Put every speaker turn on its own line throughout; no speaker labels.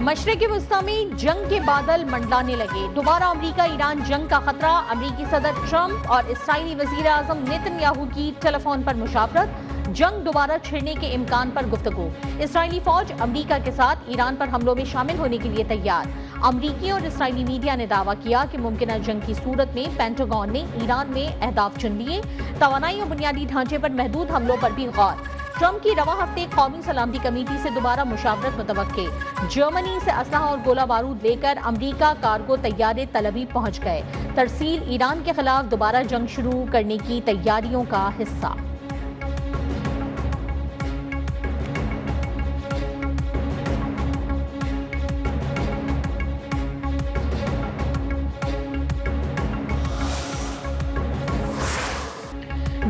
मशरिकी वस्ता में जंग के बादल मंडलाने लगे। दोबारा अमरीका ईरान जंग का खतरा। अमरीकी सदर ट्रंप और इस्राइली वजीर आजम नेतन्याहू की टेलीफोन पर मुशावरत। जंग दोबारा छिड़ने के इम्कान पर गुफ्तगू। इस्राइली फौज अमरीका के साथ ईरान पर हमलों में शामिल होने के लिए तैयार। अमरीकी और इस्राइली मीडिया ने दावा किया कि मुमकिन जंग की सूरत में पेंटागन ने ईरान में अहदाफ चुन लिए। तवानाई और बुनियादी ढांचे पर महदूद हमलों पर भी गौर। ट्रंप की रवा हफ्ते कौमी सलामती कमेटी से दोबारा मुशावरत मुतवक्के। जर्मनी से असलहा और गोला बारूद लेकर अमरीका कार्गो तैयारे तलबी पहुंच गए। तरसील ईरान के खिलाफ दोबारा जंग शुरू करने की तैयारियों का हिस्सा।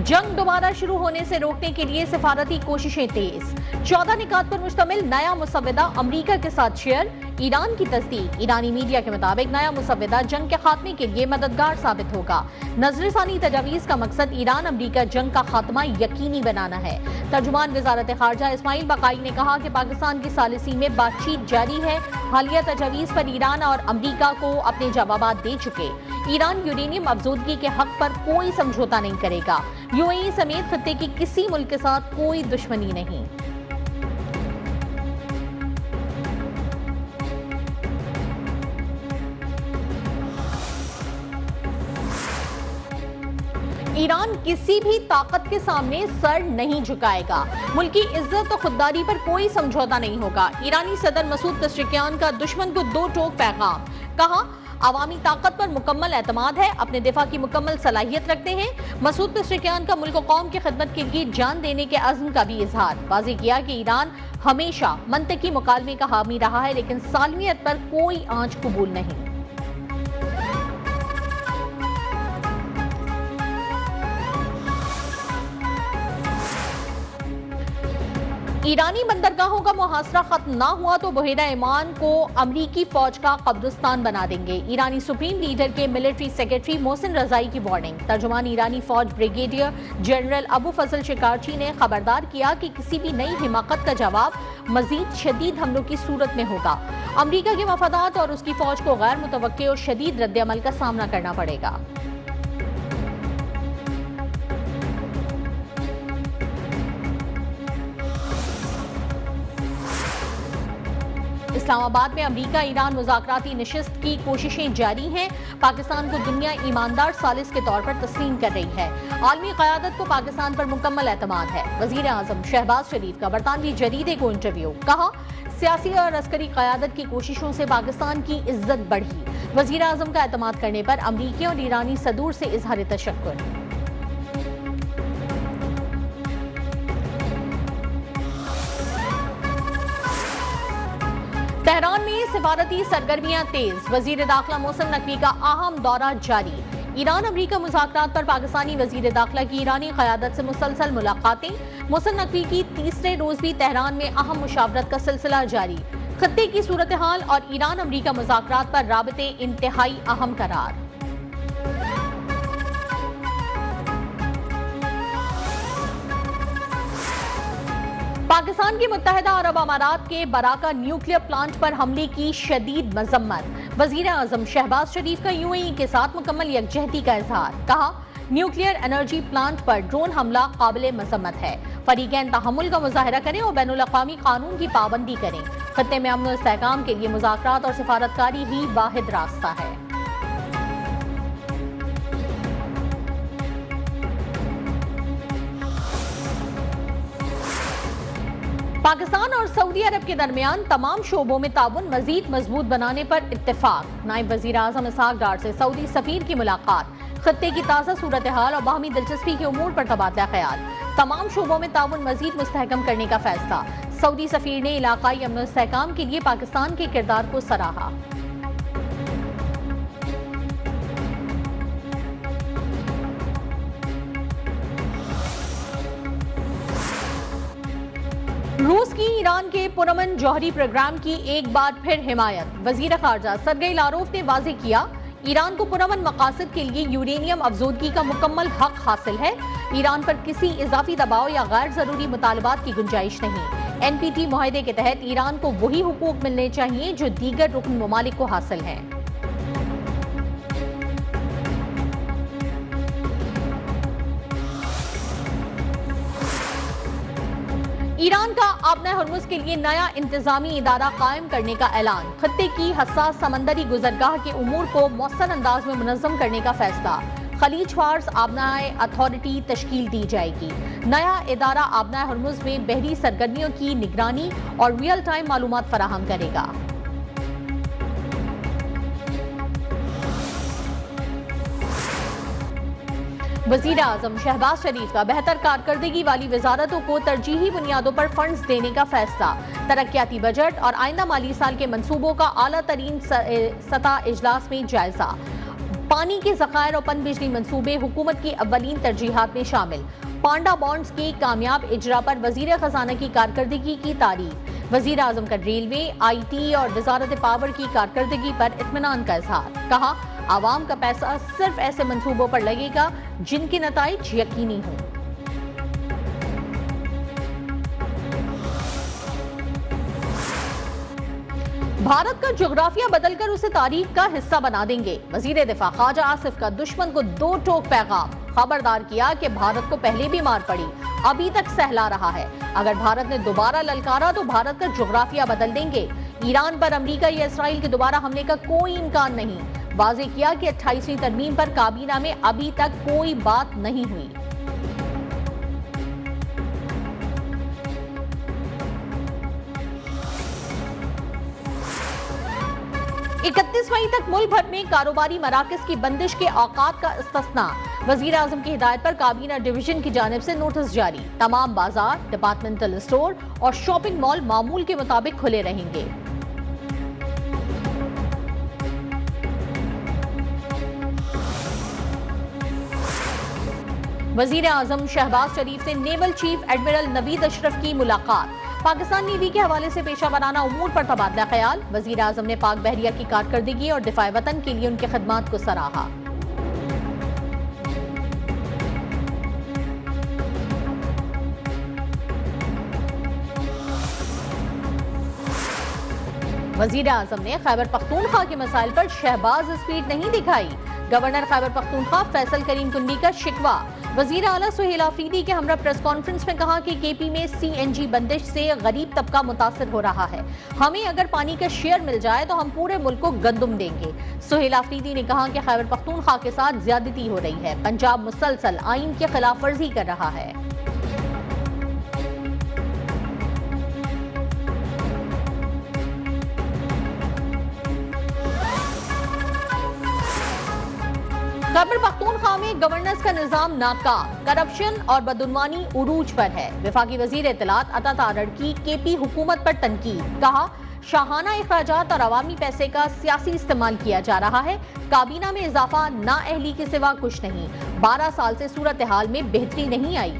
जंग दोबारा शुरू होने से रोकने के लिए सिफारती कोशिशें तेज। 14 निकात पर मुश्तमिल नया मुसव्वदा अमरीका के साथ शेयर। ईरान की तस्दीक। ईरानी मीडिया के मुताबिक नया मुसव्वदा जंग के खात्मे के लिए मददगार साबित होगा। नजरसानी तजावीज का मकसद ईरान अमरीका जंग का खात्मा यकीनी बनाना है। तर्जुमान वजारत खारजा इस्माइल बकाई ने कहा कि पाकिस्तान की सालिसी में बातचीत जारी है। हालिया तजावीज पर ईरान और अमरीका को अपने जवाबात दे चुके। ईरान यूरेनियम अफजोदगी के हक पर कोई समझौता नहीं करेगा। यूएई समेत खत्ते की किसी मुल्क के साथ कोई दुश्मनी नहीं। ईरान किसी भी ताकत के सामने सर नहीं झुकाएगा। मुल्क की इज्जत और खुददारी पर कोई समझौता नहीं होगा। ईरानी सदर मसूद पेज़ेश्कियान का दुश्मन को दो टोक पैगाम। कहा, अवामी ताकत पर मुकम्मल एतमाद है, अपने दिफा की मुकम्मल सलाहियत रखते हैं। मसूद पेज़ेश्कियान का मुल्क और कौम की खिदमत के लिए जान देने के अज़्म का भी इजहार। वाज़ेह किया कि ईरान हमेशा मंतकी मुकालमे का हामी रहा है, लेकिन सालमियत पर कोई आंच कबूल नहीं। ईरानी बंदरगाहों का मुहासरा खत्म ना हुआ तो बहेरा ईमान को अमरीकी फौज का कब्रिस्तान बना देंगे। ईरानी सुप्रीम लीडर के मिलिट्री सेक्रेटरी मोहसिन रजाई की वार्निंग। तर्जुमान ईरानी फौज ब्रिगेडियर जनरल अबू फजल शिकारची ने खबरदार किया कि किसी भी नई हिमाकत का जवाब मजीद शदीद हमलों की सूरत में होगा। अमरीका के मफादात और उसकी फौज को गैर मुतवक्के और शदीद रद्द-ए-अमल का सामना करना पड़ेगा। इस्लामाबाद में अमरीका ईरान मुज़ाकराती नशिस्त की कोशिशें जारी हैं। पाकिस्तान को दुनिया ईमानदार सालिस के तौर पर तस्लीम कर रही है। आलमी क़यादत को पाकिस्तान पर मुकम्मल एतमाद है। वज़ीर आज़म शहबाज शरीफ का बरतानवी जरीदे को इंटरव्यू। कहा, सियासी और अस्करी क़यादत की कोशिशों से पाकिस्तान की इज्जत बढ़ी। वज़ीर आज़म का एतमाद करने पर अमरीकी और ईरानी सदूर से इजहार तशक्कुर। तेहरान में सिफारती सरगर्मियां तेज। वजीर दाखिला मोहसिन नकवी का अहम दौरा जारी। ईरान अमरीका मुज़ाकरात पर पाकिस्तानी वजीर दाखिला की ईरानी क़यादत से मुसलसल मुलाकातें। मोहसिन नकवी की तीसरे रोज भी तेहरान में अहम मुशावरत का सिलसिला जारी। खत्ते की सूरत हाल और ईरान अमरीका मुज़ाकरात पर राबते इंतहाई अहम करार। पाकिस्तान की मुत्तहिदा अरब अमारात के बराका न्यूक्लियर प्लांट पर हमले की शदीद मजम्मत। वजीर आजम शहबाज शरीफ का यूएई के साथ मुकम्मल यकजहती का इजहार। कहा, न्यूक्लियर एनर्जी प्लांट पर ड्रोन हमला काबिल मजम्मत है। फरीकैन तहम्मुल का मुजाहरा करें और बैनुल अक़वामी कानून की पाबंदी करें। खत्ते में अमन और इस्तेहकाम के लिए मुज़ाकरात और सिफारतकारी ही वाहिद रास्ता है। पाकिस्तान और सऊदी अरब के दरमियान तमाम शोबों में ताउन मजीद मजबूत बनाने पर इत्तेफाक। नायब वजीर आजम इसहाक डार से सऊदी सफीर की मुलाकात। खत्ते की ताज़ा सूरत हाल और बाहमी दिलचस्पी के उमूर पर तबादला ख्याल। तमाम शोबों में ताउन मजीद मुस्तहकम करने का फैसला। सऊदी सफीर ने इलाकाई अमन और इस्तेहकाम के लिए पाकिस्तान के किरदार को सराहा। रूस की ईरान के पुरअमन जौहरी प्रोग्राम की एक बार फिर हिमायत। वजीर खारजा सरगई लारोफ ने वाज़ेह किया, ईरान को पुरअमन मकासद के लिए यूरेनियम अफजोदगी का मुकम्मल हक हासिल है। ईरान पर किसी इजाफी दबाव या गैर जरूरी मुतालबात की गुंजाइश नहीं। NPT मुआहदे के तहत ईरान को वही हुकूक मिलने चाहिए जो दीगर रुकन ममालिक को हासिल हैं। ईरान का आबना हर्मुज के लिए नया इंतजामी इदारा कायम करने का ऐलान। खत्ते की हसास समंदरी गुजरगाह के उमूर को मौसर अंदाज में मुनज़्ज़म करने का फैसला। खलीज फार्स आबनाए अथॉरिटी तश्कील दी जाएगी। नया इदारा आबनाए हर्मुज में बहरी सरगर्मियों की निगरानी और रियल टाइम मालूमात फराहम करेगा। वज़ीर आज़म शहबाज शरीफ का बेहतर कारकर्दगी वाली वजारतों को तरजीही बुनियादों पर फंड्स देने का फैसला। तरक्याती बजट और आइंदा माली साल के मंसूबों का आला तरीन सतह इजलास में जायजा। पानी के ज़खायर और पन बिजली मंसूबे हुकूमत की अव्वलीन तरजीहात में शामिल। पांडा बॉन्ड्स के कामयाब इजरा पर वज़ीर खजाना की कारकर्दगी की तारीफ। वज़ीर आज़म का रेलवे, IT और वजारत पावर की कारकर्दगी पर इत्मीनान का इजहार। कहा, आवाम का पैसा सिर्फ ऐसे मंसूबों पर लगेगा जिनके नताइज यकीनी हों। भारत का जोग्राफिया बदलकर उसे तारीख का हिस्सा बना देंगे। वजीर दिफा ख्वाजा आसिफ का दुश्मन को दो टोक पैगाम। खबरदार किया कि भारत को पहले भी मार पड़ी, अभी तक सहला रहा है। अगर भारत ने दोबारा ललकारा तो भारत का जोग्राफिया बदल देंगे। ईरान पर अमेरिका या इसराइल के दोबारा हमले का कोई इम्कान नहीं। वाज़ेह किया कि 28वीं तरमीम पर काबीना में अभी तक कोई बात नहीं हुई। इकतीस मई तक मुल्क भर में कारोबारी मराकज की बंदिश के औकात का इस्तिस्ना। वजीर आजम की हिदायत पर काबीना डिवीजन की जानिब से नोटिस जारी। तमाम बाजार, डिपार्टमेंटल स्टोर और शॉपिंग मॉल मामूल के मुताबिक खुले रहेंगे। वजीर आजम शहबाज शरीफ से naval chief admiral Naveed Ashraf की मुलाकात। पाकिस्तान नेवी के हवाले से पेशा वराना उमूर पर तबादला ख्याल। वजीर आजम ने पाक बहरिया की कारकर्दगी और दिफाए वतन के लिए उनकी खिदमात को सराहा। वजीर आजम ने खैबर पख्तूनख्वा के मसाइल पर शहबाज स्पीड नहीं दिखाई। गवर्नर खैबर पख्तूनख्वा फैसल करीम कुंडी का शिकवा। वजीर आला सुहेल आफरीदी के हमरा प्रेस कॉन्फ्रेंस में कहा कि KP में CNG बंदिश से गरीब तबका मुतासर हो रहा है। हमें अगर पानी का शेयर मिल जाए तो हम पूरे मुल्क को गंदुम देंगे। सुहेल आफरीदी ने कहा कि खैबर पख्तूनख्वा के साथ ज्यादती हो रही है। पंजाब मुसलसल आइन की खिलाफ वर्जी कर रहा है। खैबर पख्तूनख्वा में गवर्नेंस का निजाम नाकाम, करप्शन और बदउनवानी उरूज पर है। वफाकी वजीर इत्तलात अता तारड़ की KP हुकूमत पर तनकीद। कहा, शाहाना अखराजात और अवामी पैसे का सियासी इस्तेमाल किया जा रहा है। काबीना में इजाफा नाअहली के सिवा कुछ नहीं। 12 साल से सूरत हाल में बेहतरी नहीं आई।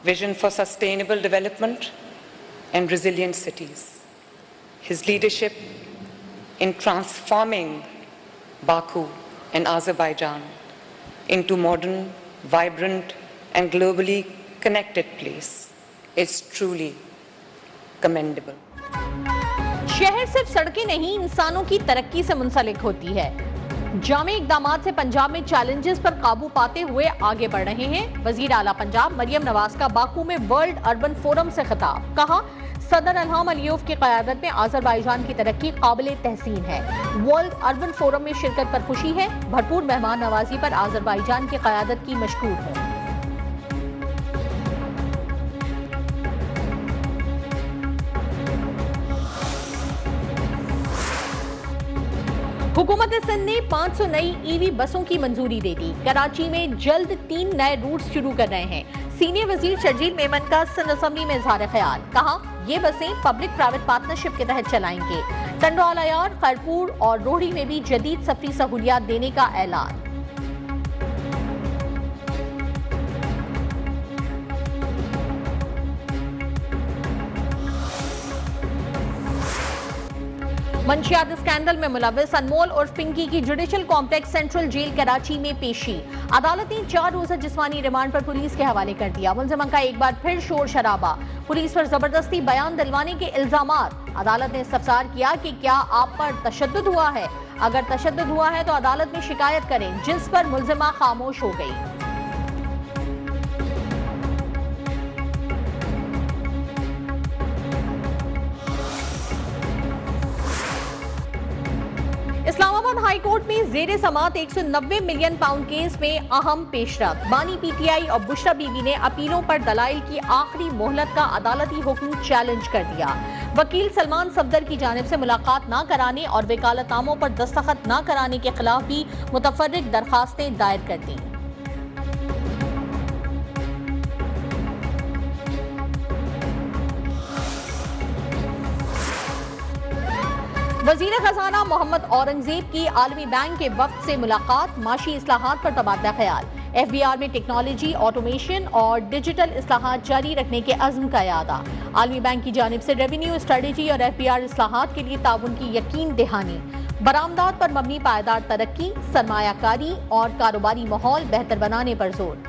Vision for sustainable development and resilient cities. His leadership in transforming Baku and Azerbaijan into modern, vibrant and globally connected place is truly commendable.
शहर सिर्फ सड़कें नहीं, इंसानों की तरक्की से मुंसलिक होती है। जामे इक़दामात से पंजाब में चैलेंजेस पर काबू पाते हुए आगे बढ़ रहे हैं। वजीर आला पंजाब मरियम नवाज का बाकू में वर्ल्ड अर्बन फोरम से खिताब। कहा, सदर इल्हाम अलियोव की क़यादत में आज़रबाईजान की तरक्की काबिल तहसीन है। वर्ल्ड अर्बन फोरम में शिरकत पर खुशी है। भरपूर मेहमान नवाजी पर आज़रबाईजान की क़यादत की मशकूर है। हुकूमत सिंध ने 500 नई EV बसों की मंजूरी दे दी। कराची में जल्द 3 नए रूट शुरू कर रहे हैं। सीनियर वजीर शर्जील मेमन का सिंध असम्बली में इजहार ख्याल। कहा, ये बसें पब्लिक प्राइवेट पार्टनरशिप के तहत चलाएंगे। टंडवाल अयार, खैरपुर और रोहड़ी में भी जदीद सफरी सहूलियात देने का ऐलान। मंशियात स्कैंडल में मुलविस अनमोल और पिंकी की judicial complex central jail Karachi में पेशी। अदालत ने 4 रोजा जिस्मानी रिमांड पर पुलिस के हवाले कर दिया। मुलजिमा का एक बार फिर शोर शराबा, पुलिस पर जबरदस्ती बयान दिलवाने के इल्जामात। अदालत ने इस्तफसार किया कि क्या आप पर तशद्दुद हुआ है? अगर तशद्दुद हुआ है तो अदालत में शिकायत करें, जिस पर मुलजिमा खामोश हो गई। इस्लामाबाद हाई कोर्ट में जेर समात 190 मिलियन पाउंड केस में अहम पेशरफ। बानी पीटीआई और बुशरा बीबी ने अपीलों पर दलाइल की आखिरी मोहलत का अदालती हुक्म चैलेंज कर दिया। वकील सलमान सफदर की जानिब से मुलाकात न कराने और वकालतनामों पर दस्तखत न कराने के खिलाफ भी मुतफर्रिक दरखास्तें दायर कर दी। वजीर खजाना मोहम्मद औरंगजेब की आलमी बैंक के वफ्द से मुलाकात, माशी इस्लाहात पर तबादला ख्याल। FBR में टेक्नोलॉजी, ऑटोमेशन और डिजिटल इस्लाहात जारी रखने के अज़्म का यादा। आलमी बैंक की जानिब से रेवेन्यू स्ट्रेटजी और FBR इस्लाहात के लिए ताउन की यकीन दहानी। बरामदात पर मबनी पायदार तरक्की, सरमायाकारी और कारोबारी माहौल बेहतर बनाने पर जोर।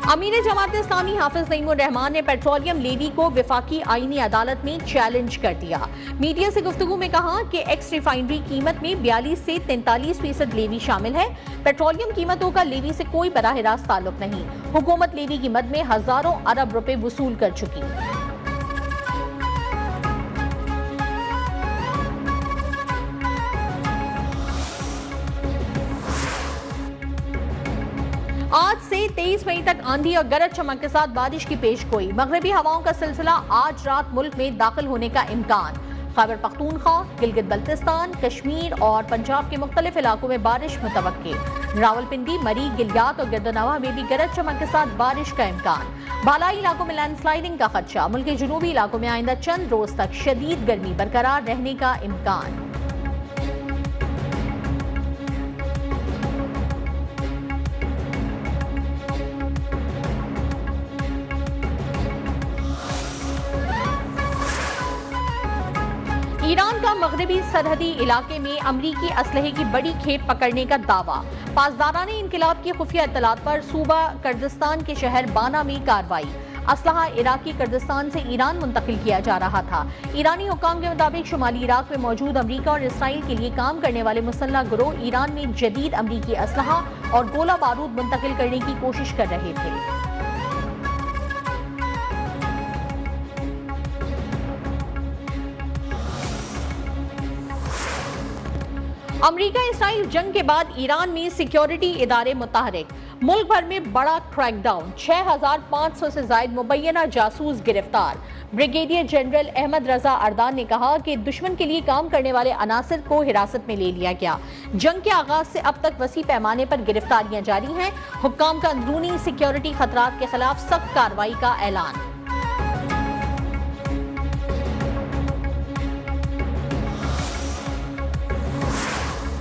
अमीर जमात इस्लामी हाफिज नईमुर रहमान ने पेट्रोलियम लेवी को विफाकी आईनी अदालत में चैलेंज कर दिया। मीडिया से गुफ्तगू में कहा कि एक्स रिफाइनरी कीमत में 42 से 43% लेवी शामिल है। पेट्रोलियम कीमतों का लेवी से कोई बराह रास्त ताल्लुक नहीं। हुकूमत लेवी की मद में हजारों अरब रुपए वसूल कर चुकी। आज से 23 मई तक आंधी और गरज चमक के साथ बारिश की पेशगोई। मगरबी हवाओं का सिलसिला आज रात मुल्क में दाखिल होने का इम्कान। खैबर पख्तूनख्वा, गिलगित बल्तिस्तान, कश्मीर और पंजाब के मुख्तलिफ इलाकों में बारिश मुतवक्के। रावलपिंडी, मरी, गिलियात और गिरदनवा में भी गरज चमक के साथ बारिश का इम्कान। बालाई इलाकों में लैंडस्लाइडिंग का खदशा। मुल्क के जुनूबी इलाकों में आइंदा चंद रोज तक शदीद गर्मी बरकरार रहने का इम्कान। ईरान का मगरबी सरहदी इलाके में अमरीकी असलहे की बड़ी खेप पकड़ने का दावा। पासदाराने इनकिलाब की खुफिया इत्तलात पर सूबा कर्दिस्तान के शहर बाना में कार्रवाई। असलहा इराकी कर्दिस्तान से ईरान मुंतकिल किया जा रहा था। ईरानी हुक्काम के मुताबिक शुमाली इराक में मौजूद अमरीका और इसराइल के लिए काम करने वाले मुसल्लह गिरोह ईरान में जदीद अमरीकी असलहा और गोला बारूद मुंतकिल करने की कोशिश कर रहे थे। अमरीका इसराइल जंग के बाद ईरान में सिक्योरिटी इदारे मुतहरिक। मुल्क भर में बड़ा क्रैकडाउन। 6500 से जायद मुबैना जासूस गिरफ्तार। ब्रिगेडियर जनरल अहमद रजा अरदान ने कहा कि दुश्मन के लिए काम करने वाले अनासिर को हिरासत में ले लिया गया। जंग के आगाज से अब तक वसी पैमाने पर गिरफ्तारियां जारी हैं। हुक्काम का अंदरूनी सिक्योरिटी खतरात के खिलाफ सख्त कार्रवाई का ऐलान।